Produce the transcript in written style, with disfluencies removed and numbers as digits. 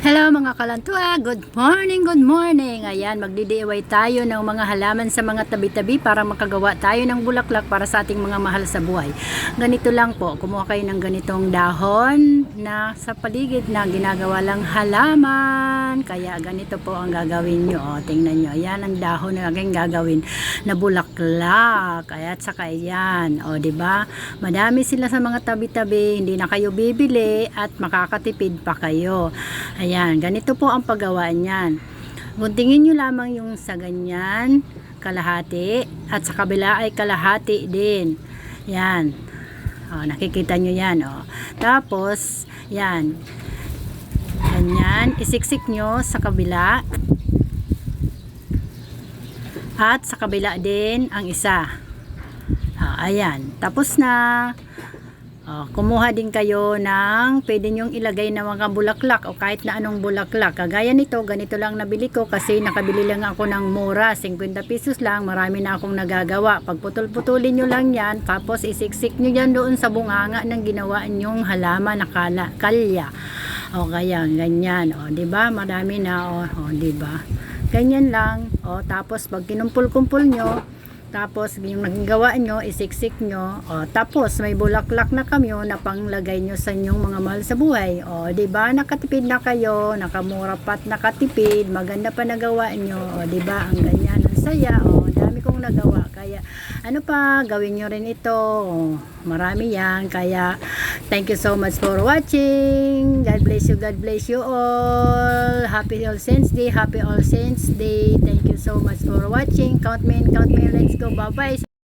Hello mga kalantua, good morning, good morning. Ayan, magdi-DIY tayo ng mga halaman sa mga tabi-tabi para makagawa tayo ng bulaklak para sa ating mga mahal sa buhay. Ganito lang po, kumuha kayo ng ganitong dahon na sa paligid na ginagawa lang halaman. Kaya ganito po ang gagawin nyo. O, tingnan nyo, ayan ang dahon na aking gagawin na bulaklak. At saka ayan, o diba? Madami sila sa mga tabi-tabi, hindi na kayo bibili at makakatipid pa kayo. Ayan, ganito po ang paggawa niyan. Guntingin nyo lamang yung sa ganyan, kalahati, at sa kabila ay kalahati din. Yan. O, nakikita nyo yan. O. Tapos, yan. Ganyan, isiksik nyo sa kabila. At sa kabila din ang isa. O, ayan. Tapos na. Kumuha din kayo ng pwede nyong ilagay na mga bulaklak o kahit na anong bulaklak. Kagaya nito, ganito lang nabili ko kasi nakabili lang ako ng mura, 50 pesos lang, marami na akong nagagawa. Pagputol-putulin nyo lang yan, tapos isiksik nyo yan doon sa bunganga ng ginawa nyong halaman na kalya. O kaya ganyan, o diba? Marami na, o diba? Ganyan lang, o tapos pag kinumpul-kumpul nyo, tapos yung nagawa nyo, isiksik nyo, o, tapos may bulaklak na kamyo na panglagay nyo sa inyong mga mahal sa buhay. O, diba? Nakatipid na kayo, nakamura pa't nakatipid, maganda pa nagawa nyo. O, diba? Ang ganyan, ang saya. O, dami kong nagawa. Kaya, ano pa, gawin nyo rin ito. O, marami yan. Kaya, thank you so much for watching. God bless you all. Happy All Saints Day. Happy All Saints Day. Thank you so much for watching. Count me in. Let's go. Bye-bye.